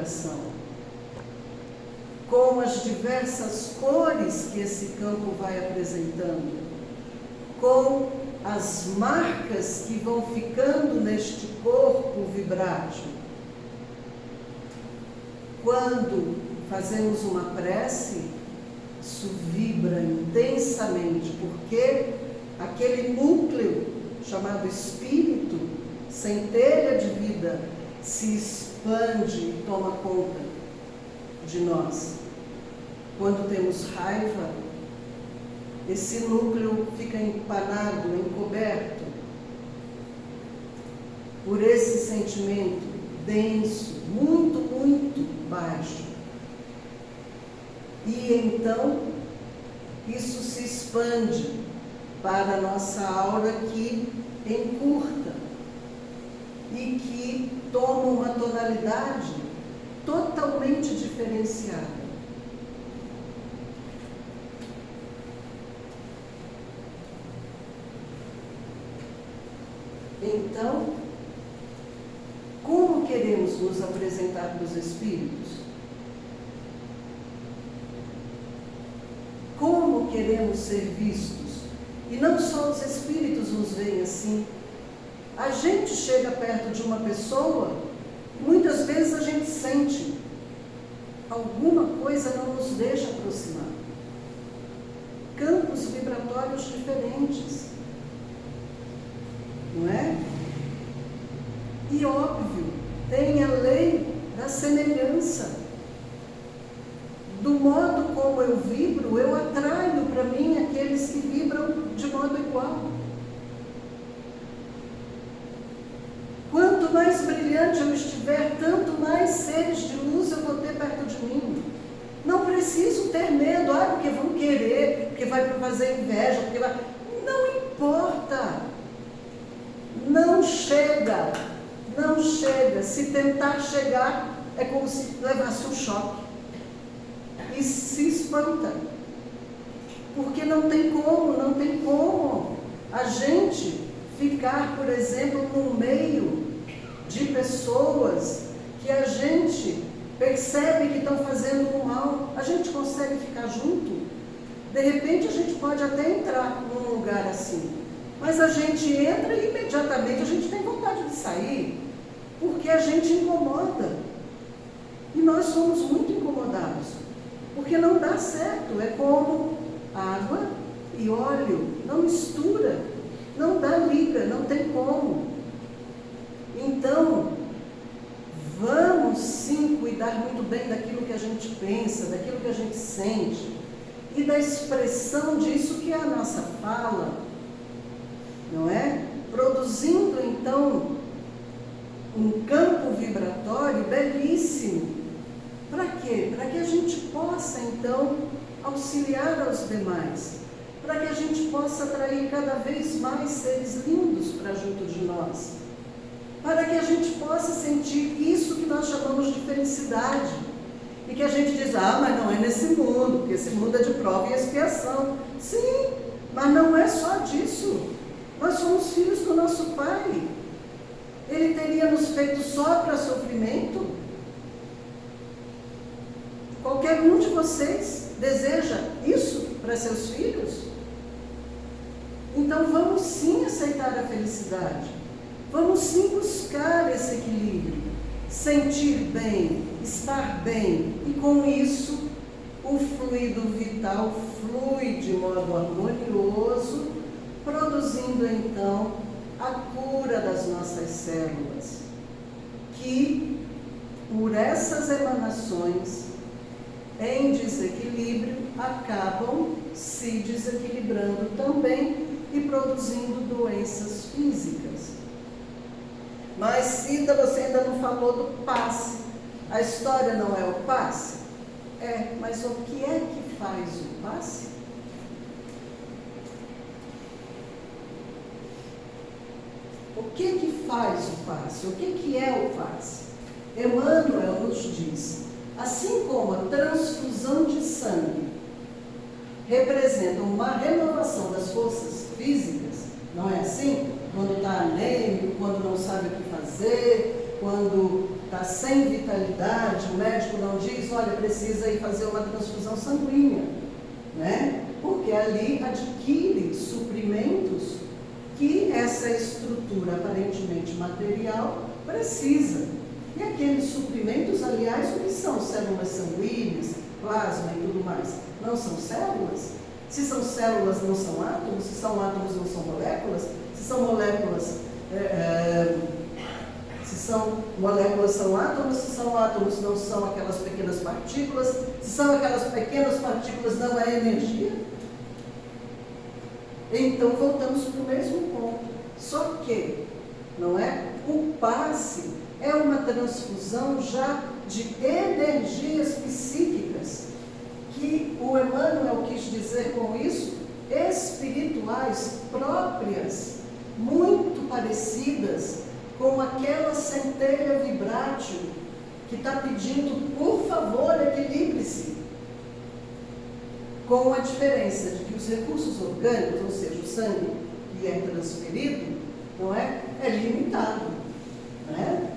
vibração, com as diversas cores que esse campo vai apresentando, com as marcas que vão ficando neste corpo vibrátil. Quando fazemos uma prece, isso vibra intensamente, porque aquele núcleo chamado espírito, centelha de vida, se expande e toma conta de nós. Quando temos raiva, esse núcleo fica empanado, encoberto por esse sentimento denso, muito, muito baixo. E então, isso se expande para a nossa aura, que encurta e que toma uma tonalidade totalmente diferenciada. Então, como queremos nos apresentar para os espíritos? Como queremos ser vistos? E não só os espíritos nos veem assim. A gente chega perto de uma pessoa, muitas vezes a gente sente alguma coisa não nos deixa aproximar. Campos vibratórios diferentes, não é? E óbvio, tem a lei da semelhança. Do modo como eu vibro, eu atraio para mim aqueles que vibram de modo igual. Quanto mais brilhante eu estiver, tanto mais seres de luz eu vou ter perto de mim. Não preciso ter medo, porque vão querer, porque vai fazer inveja, porque vai... Não importa. Não chega. Não chega. Se tentar chegar, é como se levasse um choque. E se espanta. Porque não tem como a gente ficar, por exemplo, no meio de pessoas que a gente percebe que estão fazendo um mal. A gente consegue ficar junto? De repente a gente pode até entrar num lugar assim, mas a gente entra e imediatamente a gente tem vontade de sair, porque a gente incomoda. E nós somos muito incomodados, porque não dá certo. É como água e óleo, não mistura, não dá liga, não tem como. Então, vamos sim cuidar muito bem daquilo que a gente pensa, daquilo que a gente sente e da expressão disso que é a nossa fala, não é? Produzindo então um campo vibratório belíssimo. Para quê? Para que a gente possa então auxiliar aos demais, para que a gente possa atrair cada vez mais seres lindos para junto de nós, para que a gente possa sentir isso que nós chamamos de felicidade, e que a gente diz, mas não é nesse mundo, porque esse mundo é de prova e expiação. Sim, mas não é só disso. Nós somos filhos do nosso Pai. Ele teria nos feito só para sofrimento? Qualquer um de vocês deseja isso para seus filhos? Então vamos sim aceitar a felicidade. Vamos sim buscar esse equilíbrio, sentir bem, estar bem, e com isso o fluido vital flui de modo harmonioso, produzindo então a cura das nossas células, que por essas emanações em desequilíbrio acabam se desequilibrando também e produzindo doenças físicas. Mas Cida, você ainda não falou do passe. A história não é o passe? É, mas o que é que faz o passe? O que faz o passe? O que é o passe? Emmanuel nos diz, assim como a transfusão de sangue representa uma renovação das forças físicas, não é assim? Quando está anêmico, quando não sabe o que fazer, quando está sem vitalidade, o médico não diz, olha, precisa ir fazer uma transfusão sanguínea, né? Porque ali adquire suprimentos que essa estrutura aparentemente material precisa. E aqueles suprimentos, aliás, o que são? Células sanguíneas, plasma e tudo mais. Não são células? Se são células, não são átomos? Se são átomos, não são moléculas? Se são moléculas, são átomos? Se são átomos, não são aquelas pequenas partículas? Se são aquelas pequenas partículas, não é energia? Então, voltamos para o mesmo ponto. Só que, não é? O passe é uma transfusão já de energias psíquicas, que o Emmanuel quis dizer com isso, espirituais, próprias, muito parecidas com aquela centelha vibrátil que está pedindo, por favor, equilibre-se. Com a diferença de que os recursos orgânicos, ou seja, o sangue que é transferido, não é limitado. Não é?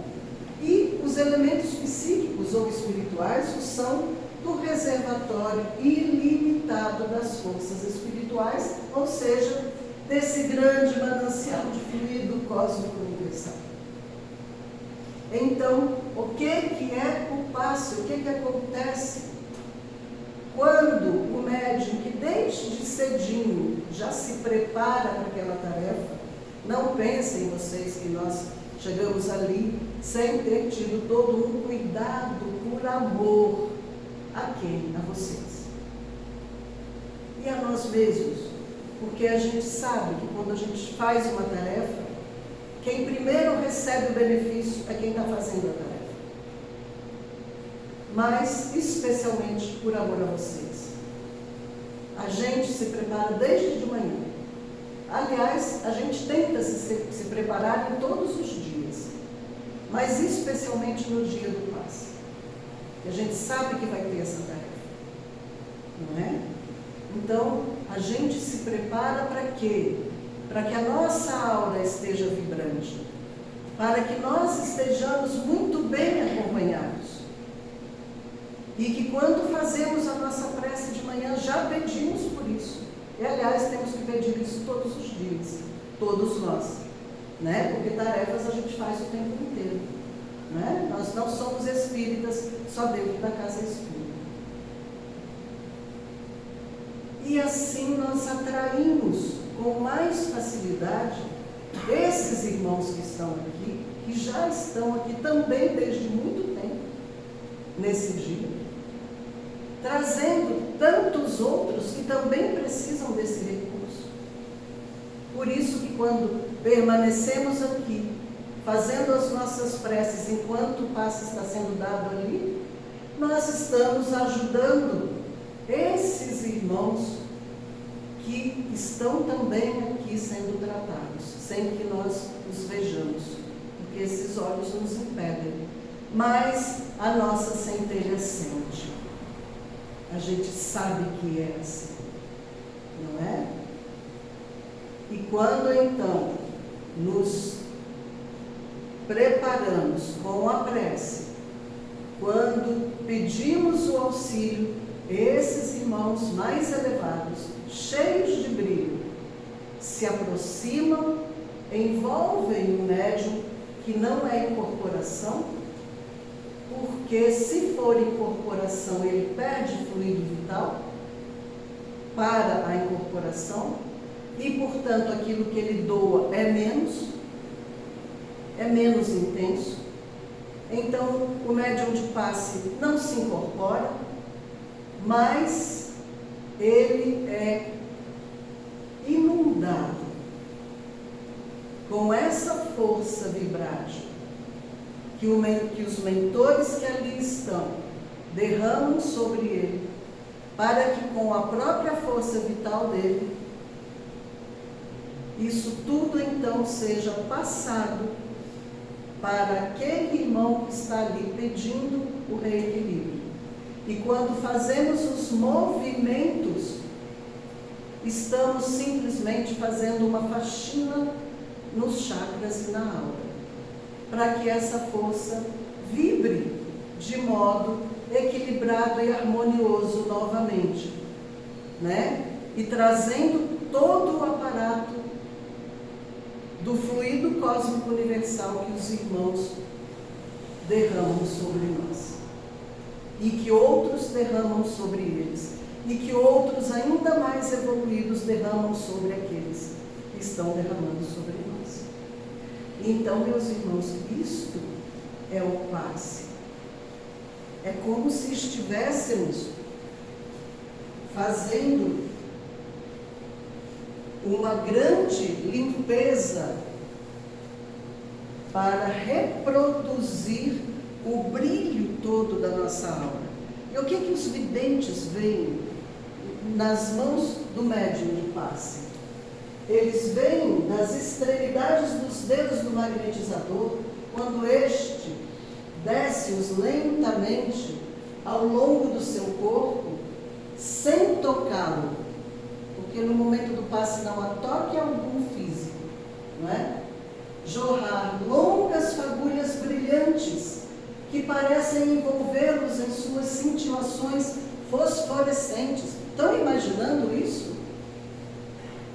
E os elementos psíquicos ou espirituais são do reservatório ilimitado das forças espirituais, ou seja, desse grande manancial de fluido cósmico universal. Então, o que é o passe? O que acontece quando o médium, que desde cedinho já se prepara para aquela tarefa? Não pensem vocês que nós chegamos ali sem ter tido todo um cuidado por amor a quem? A vocês. E a nós mesmos. Porque a gente sabe que quando a gente faz uma tarefa, quem primeiro recebe o benefício é quem está fazendo a tarefa. Mas, especialmente por amor a vocês. A gente se prepara desde de manhã. Aliás, a gente tenta se preparar em todos os dias. Mas especialmente no dia do passe. A gente sabe que vai ter essa tarefa. Não é? Então, a gente se prepara para quê? Para que a nossa aura esteja vibrante. Para que nós estejamos muito bem acompanhados. E que quando fazemos a nossa prece de manhã, já pedimos por isso. E, aliás, temos que pedir isso todos os dias. Todos nós. Né? Porque tarefas a gente faz o tempo inteiro. Né? Nós não somos espíritas só dentro da casa espírita. E assim nós atraímos com mais facilidade esses irmãos que estão aqui, que já estão aqui também desde muito tempo, nesse dia, trazendo tantos outros que também precisam desse recurso. Por isso que quando permanecemos aqui, fazendo as nossas preces enquanto o passe está sendo dado ali, nós estamos ajudando esses irmãos que estão também aqui sendo tratados, sem que nós os vejamos, porque esses olhos nos impedem. Mas a nossa centelha sente. A gente sabe que é assim, não é? E quando então nos preparamos com a prece, quando pedimos o auxílio, esses irmãos mais elevados, cheios de brilho, se aproximam, envolvem o médium, que não é incorporação, porque se for incorporação, ele perde fluido vital para a incorporação, e, portanto, aquilo que ele doa é menos intenso. Então, o médium de passe não se incorpora, mas ele é inundado com essa força vibrátil que os mentores que ali estão derramam sobre ele, para que com a própria força vital dele, isso tudo então seja passado para aquele irmão que está ali pedindo o reequilíbrio. E quando fazemos os movimentos, estamos simplesmente fazendo uma faxina nos chakras e na aura, para que essa força vibre de modo equilibrado e harmonioso novamente, né? E trazendo todo o aparato do fluido cósmico universal que os irmãos derramam sobre nós, e que outros derramam sobre eles, e que outros ainda mais evoluídos derramam sobre aqueles que estão derramando sobre nós. Então, meus irmãos, isto é o passe. É como se estivéssemos fazendo uma grande limpeza para reproduzir o brilho todo da nossa aura. E o que os videntes veem nas mãos do médium de passe? Eles veem nas extremidades dos dedos do magnetizador, quando este desce-os lentamente ao longo do seu corpo, sem tocá-lo, porque no momento do passe não há toque algum físico, não é? Jorrar longas fagulhas brilhantes que parecem envolvê-los em suas cintilações fosforescentes. Estão imaginando isso?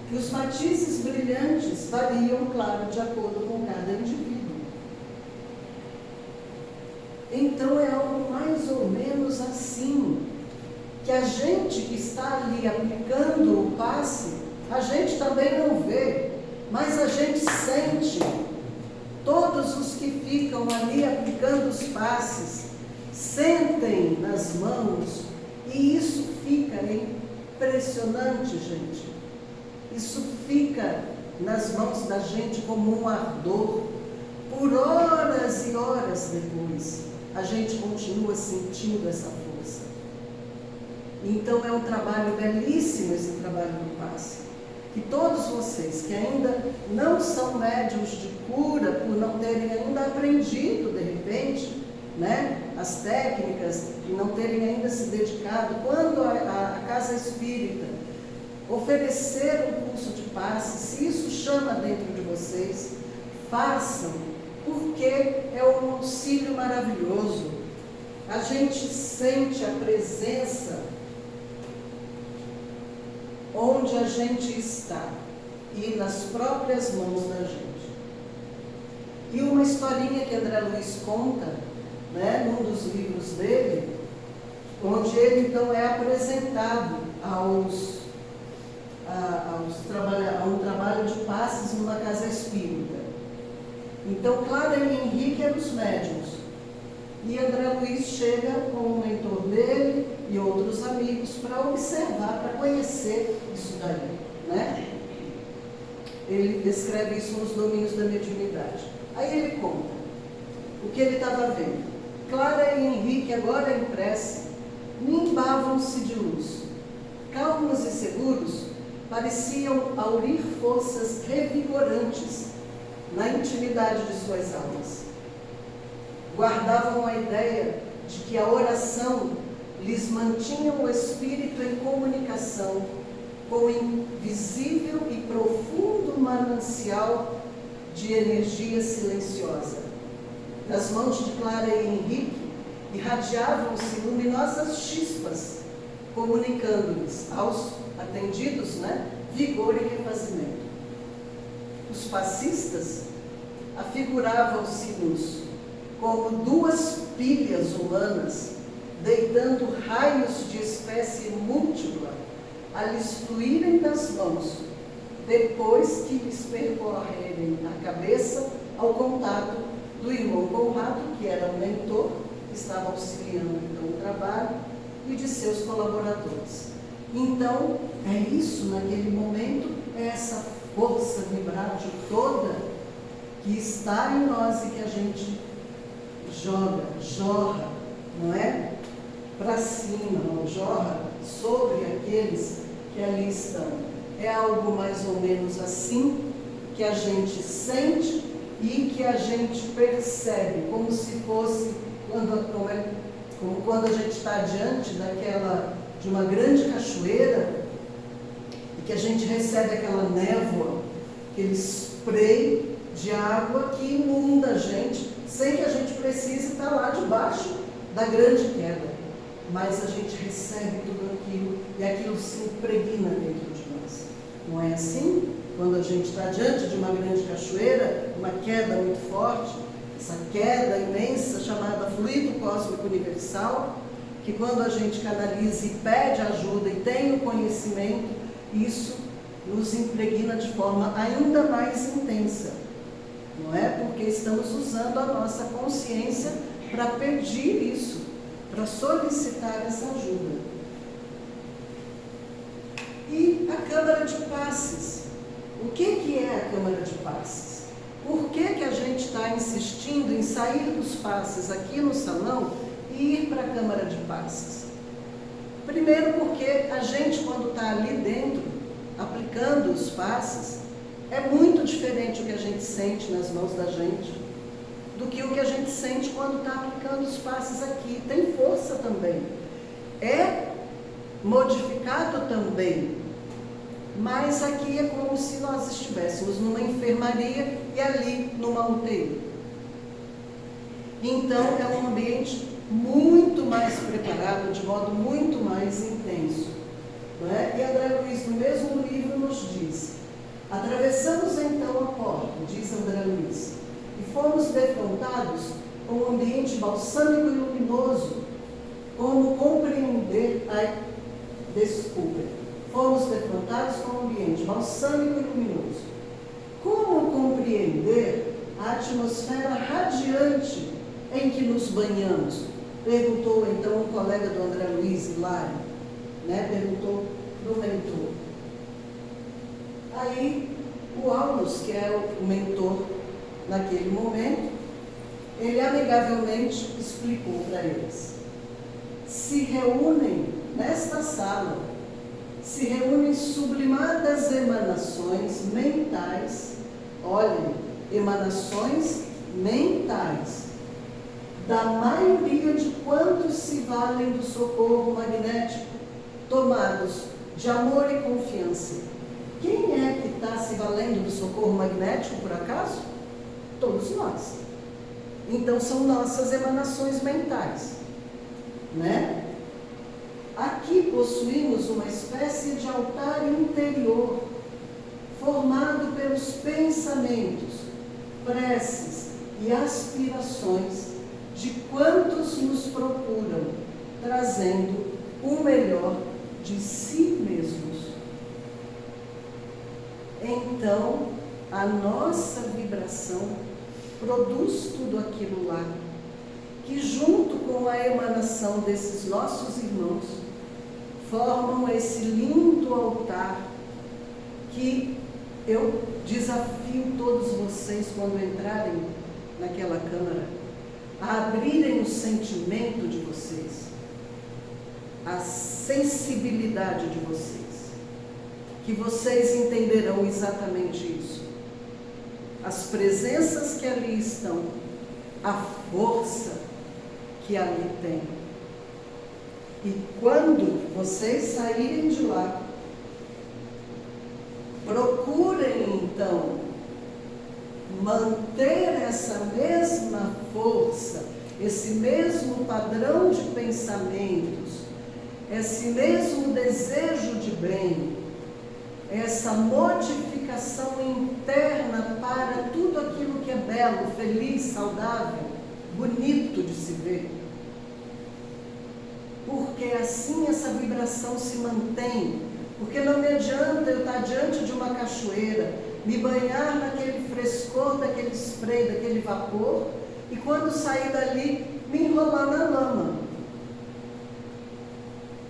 Que os matizes brilhantes variam, claro, de acordo com cada indivíduo. Então é algo mais ou menos assim, que a gente que está ali aplicando o passe, a gente também não vê, mas a gente sente. Todos os que ficam ali aplicando os passes sentem nas mãos, e isso fica impressionante, gente. Isso fica nas mãos da gente como um ardor. Por horas e horas depois, a gente continua sentindo essa força. Então é um trabalho belíssimo, esse trabalho do passe. Que todos vocês que ainda não são médiuns de cura, por não terem ainda aprendido, de repente, né, as técnicas, e não terem ainda se dedicado, quando a Casa Espírita oferecer um curso de passe, se isso chama dentro de vocês, façam, porque é um auxílio maravilhoso. A gente sente a presença onde a gente está e nas próprias mãos da gente. E uma historinha que André Luiz conta, né, num dos livros dele, onde ele então é apresentado a um trabalho de passes numa casa espírita. Então, Clara e Henrique eram os médiuns, e André Luiz chega com o mentor dele e outros amigos para observar, para conhecer isso daí, né? Ele descreve isso nos domínios da mediunidade. Aí ele conta o que ele estava vendo. Clara e Henrique, agora em prece, nimbavam-se de luz. Calmos e seguros, pareciam aurir forças revigorantes na intimidade de suas almas. Guardavam a ideia de que a oração lhes mantinha o espírito em comunicação com o invisível e profundo manancial de energia silenciosa. Das mãos de Clara e Henrique irradiavam-se luminosas chispas, comunicando-lhes aos atendidos, né, vigor e refazimento. Os passistas afiguravam-se-nos como duas pilhas humanas, deitando raios de espécie múltipla a lhes fluírem das mãos, depois que lhes percorrerem a cabeça ao contato do irmão Conrado, que era o mentor, que estava auxiliando então o trabalho, e de seus colaboradores. Então, é isso naquele momento, é essa força vibrátil toda que está em nós e que a gente jorra, não é? Para cima, não jorra sobre aqueles que ali estão. É algo mais ou menos assim que a gente sente e que a gente percebe, como se fosse como quando a gente está diante de uma grande cachoeira e que a gente recebe aquela névoa, aquele spray de água que inunda a gente sem que a gente precise estar lá debaixo da grande queda. Mas a gente recebe tudo aquilo e aquilo se impregna dentro de nós. Não é assim? Quando a gente está diante de uma grande cachoeira, uma queda muito forte, essa queda imensa chamada fluido cósmico universal, que quando a gente canaliza e pede ajuda e tem o conhecimento, isso nos impregna de forma ainda mais intensa. Não é? Porque estamos usando a nossa consciência para pedir isso, para solicitar essa ajuda. E a Câmara de Passes. O que é a Câmara de Passes? Por que a gente está insistindo em sair dos passes aqui no salão e ir para a Câmara de Passes? Primeiro porque a gente, quando está ali dentro, aplicando os passes, é muito diferente o que a gente sente nas mãos da gente do que o que a gente sente quando está aplicando os passes aqui. Tem força também. É modificado também. Mas aqui é como se nós estivéssemos numa enfermaria e ali numa UTI. Então é um ambiente muito mais preparado, de modo muito mais intenso. Não é? E André Luiz, no mesmo livro, nos diz: atravessamos então a porta, diz André Luiz, e fomos defrontados com um ambiente balsâmico e luminoso. Como compreender fomos defrontados com um ambiente balsâmico e luminoso. Como compreender a atmosfera radiante em que nos banhamos? Perguntou então um colega do André Luiz, Hilário, perguntou do mentor. Aí o Aulus, que é o mentor naquele momento, ele amigavelmente explicou para eles: se reúnem nesta sala, se reúnem sublimadas emanações mentais, olhem, emanações mentais, da maioria de quantos se valem do socorro magnético, tomados de amor e confiança. Quem é que está se valendo do socorro magnético, por acaso? Todos nós. Então são nossas emanações mentais, né? Aqui possuímos uma espécie de altar interior, formado pelos pensamentos, preces e aspirações de quantos nos procuram, trazendo o melhor de si mesmos. Então, a nossa vibração produz tudo aquilo lá, que junto com a emanação desses nossos irmãos, formam esse lindo altar que eu desafio todos vocês, quando entrarem naquela câmara, a abrirem o sentimento de vocês, a sensibilidade de vocês, que vocês entenderão exatamente isso. As presenças que ali estão, a força que ali tem. E quando vocês saírem de lá, procurem então manter essa mesma força, esse mesmo padrão de pensamentos, esse mesmo desejo de bem, essa modificação interna para tudo aquilo que é belo, feliz, saudável, bonito de se ver. Porque assim essa vibração se mantém. Porque não me adianta eu estar diante de uma cachoeira, me banhar naquele frescor, daquele spray, daquele vapor, e quando sair dali, me enrolar na lama.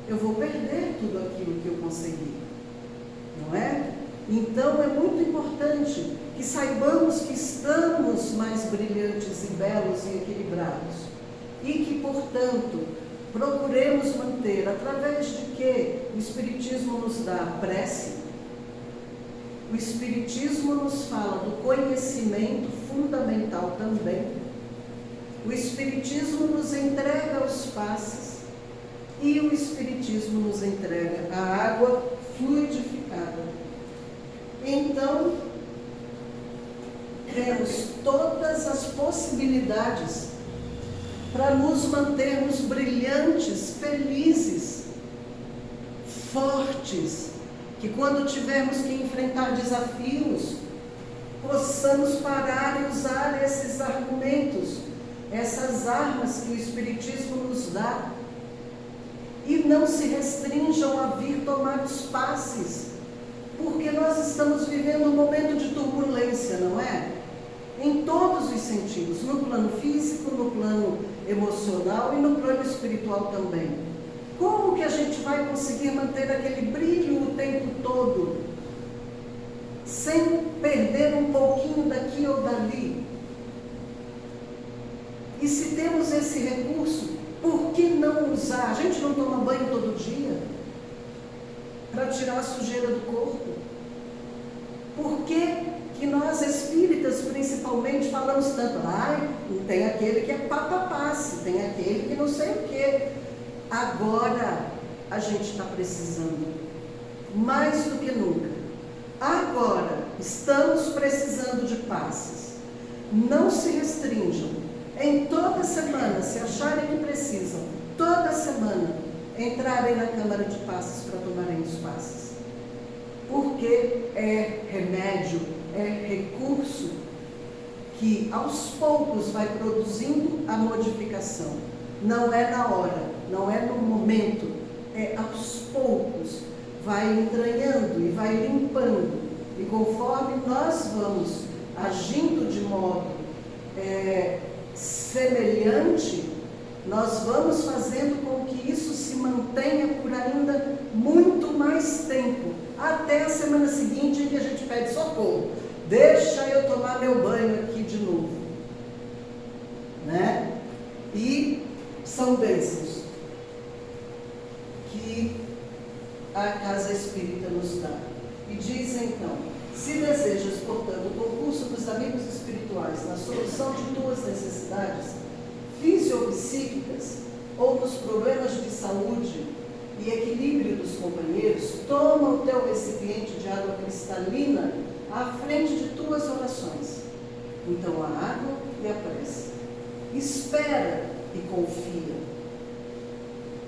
Eu vou perder tudo aquilo que eu consegui, não é? Então é muito importante que saibamos que estamos mais brilhantes e belos e equilibrados, e que, portanto, procuremos manter, através de que o Espiritismo nos dá a prece. O Espiritismo nos fala do conhecimento fundamental também. O Espiritismo nos entrega os passes e o Espiritismo nos entrega a água fluidificada. Então, temos todas todas as possibilidades para nos mantermos brilhantes, felizes, fortes, que quando tivermos que enfrentar desafios, possamos parar e usar esses argumentos, essas armas que o Espiritismo nos dá, e não se restringam a vir tomar os passes, porque nós estamos vivendo um momento de turbulência, não é? Em todos os sentidos, no plano físico, no plano emocional e no plano espiritual também. Como que a gente vai conseguir manter aquele brilho o tempo todo, sem perder um pouquinho daqui ou dali? E se temos esse recurso, por que não usar? A gente não toma banho todo dia para tirar a sujeira do corpo? Por que nós espíritas principalmente falamos tanto? Tem aquele que é passe, tem aquele que não sei o quê. Agora a gente está precisando, mais do que nunca. Agora estamos precisando de passes. Não se restringam. Em toda semana, se acharem que precisam, toda semana, entrarem na Câmara de Passes para tomarem os passes. Porque é remédio, é recurso que aos poucos vai produzindo a modificação. Não é na hora, não é no momento, é aos poucos. Vai entranhando e vai limpando. E conforme nós vamos agindo de modo semelhante, nós vamos fazendo com que isso se mantenha por ainda muito mais tempo, até a semana seguinte em que a gente pede socorro. Deixa eu tomar meu banho aqui de novo, né? E são bênçãos que a Casa Espírita nos dá. E diz então: se desejas, portanto, o concurso dos amigos espirituais na solução de tuas necessidades fisiopsíquicas ou nos problemas de saúde e equilíbrio dos companheiros, toma o teu recipiente de água cristalina à frente de tuas orações. Então a água e a prece. Espera e confia.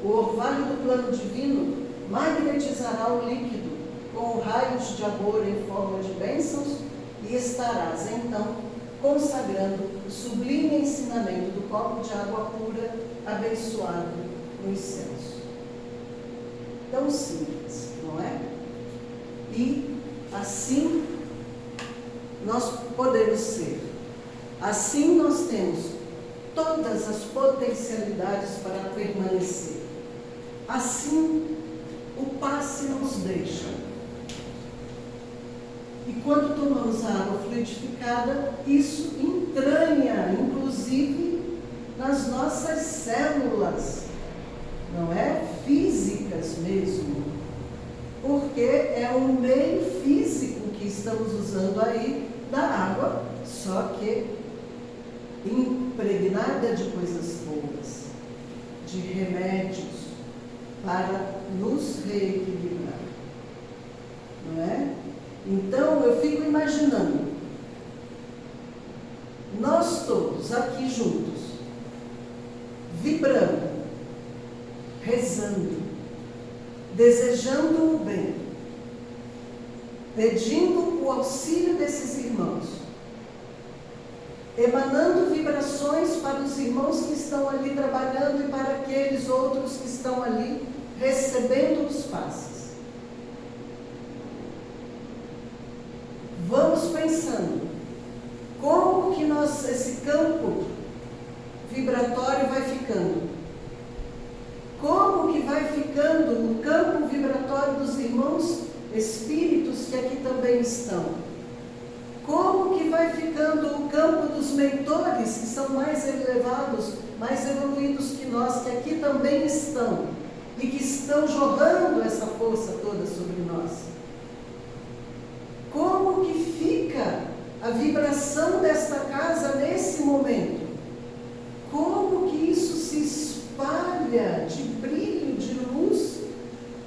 O orvalho do plano divino magnetizará o líquido com raios de amor em forma de bênçãos e estarás então consagrando o sublime ensinamento do copo de água pura abençoado nos céus. Tão simples, não é? E assim nós podemos ser. Assim nós temos todas as potencialidades para permanecer. Assim o passe nos deixa. E quando tomamos a água fluidificada, isso entranha, inclusive, nas nossas células, não é? Físicas mesmo. Porque é um meio físico que estamos usando aí da água, só que impregnada de coisas boas, de remédios, para nos reequilibrar, não é? Então eu fico imaginando, nós todos aqui juntos, vibrando, rezando, desejando o bem, pedindo o auxílio desses irmãos, emanando vibrações para os irmãos que estão ali trabalhando e para aqueles outros que estão ali recebendo os passes. Vamos pensando, como que esse campo vibratório vai ficando? Como que vai ficando o campo vibratório dos irmãos espíritos que aqui também estão? Como que vai ficando o campo dos mentores, que são mais elevados, mais evoluídos que nós, que aqui também estão, e que estão jorrando essa força toda sobre nós? Como que fica a vibração desta casa nesse momento? Como que isso se espalha de brilho, de luz,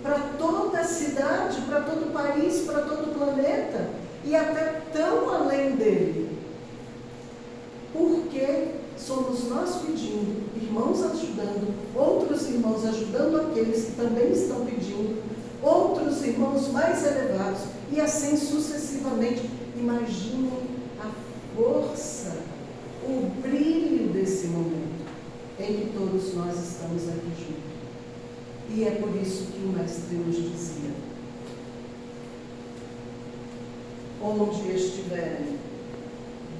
para toda a cidade, para todo o país, para todo o planeta, e até tão além dele? irmãos ajudando aqueles que também estão pedindo, outros irmãos mais elevados, e assim sucessivamente. Imaginem a força, o brilho desse momento em que todos nós estamos aqui juntos. E é por isso que o Mestre nos dizia: onde estiverem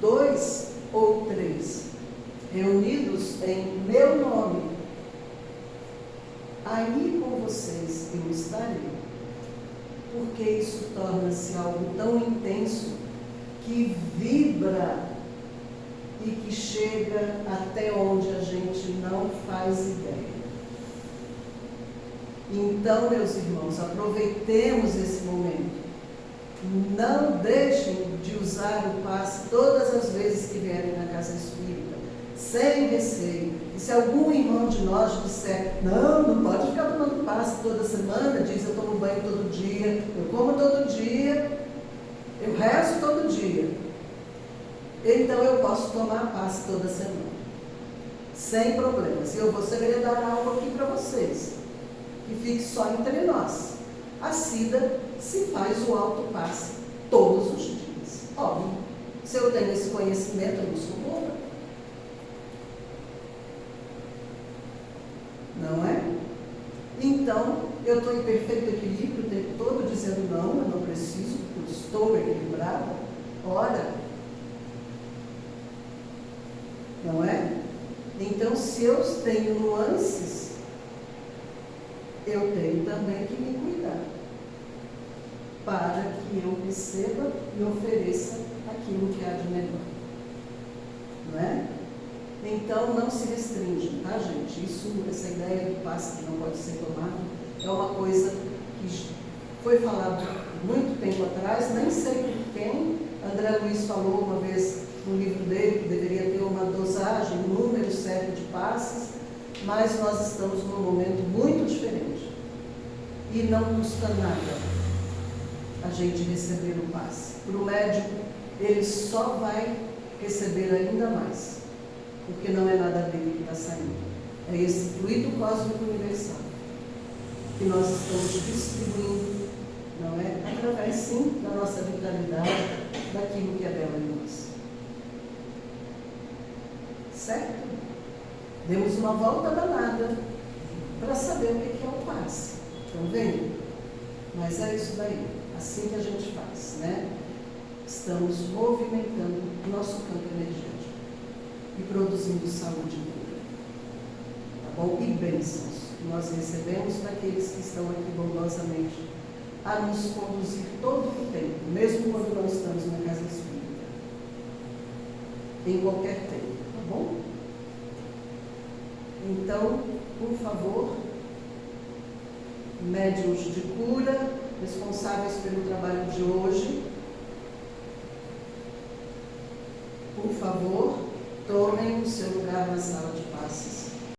2 ou 3 reunidos em meu nome, aí com vocês eu estarei. Porque isso torna-se algo tão intenso que vibra e que chega até onde a gente não faz ideia. Então, meus irmãos, aproveitemos esse momento. Não deixem de usar o passe todas as vezes que vierem na casa espírita, sem receio. E se algum irmão de nós disser: não pode ficar tomando passe toda semana, diz: eu tomo banho todo dia, eu como todo dia, eu rezo todo dia, então eu posso tomar passe toda semana, sem problemas. E eu vou segredar algo aqui para vocês, que fique só entre nós. A Cida se faz o autopasse todos os dias. Óbvio, se eu tenho esse conhecimento, eu não sou boba. Não é? Então, eu estou em perfeito equilíbrio o tempo todo, dizendo: não, eu não preciso, eu estou equilibrada. Ora, não é? Então, se eu tenho nuances, eu tenho também que me cuidar, para que eu receba e ofereça aquilo que há de melhor. Não é? Então, não se restringem, tá, gente? Essa ideia do passe que não pode ser tomado é uma coisa que foi falada muito tempo atrás, nem sei por quem. André Luiz falou uma vez no livro dele que deveria ter uma dosagem, um número certo de passes, mas nós estamos num momento muito diferente. E não custa nada a gente receber o passe. Para o médico, ele só vai receber ainda mais, porque não é nada dele que está saindo. É esse fluido cósmico universal que nós estamos distribuindo, não é? Através, sim, da nossa vitalidade, daquilo que é belo em nós. Certo? Demos uma volta danada para saber o que é o passe. Estão vendo? Mas é isso daí, assim que a gente faz, né? Estamos movimentando o nosso campo energético e produzindo saúde e cura. Tá bom? E bênçãos que nós recebemos daqueles que estão aqui bondosamente a nos conduzir todo o tempo, mesmo quando não estamos na casa espírita, em qualquer tempo, tá bom? Então, por favor, médiuns de cura, responsáveis pelo trabalho de hoje,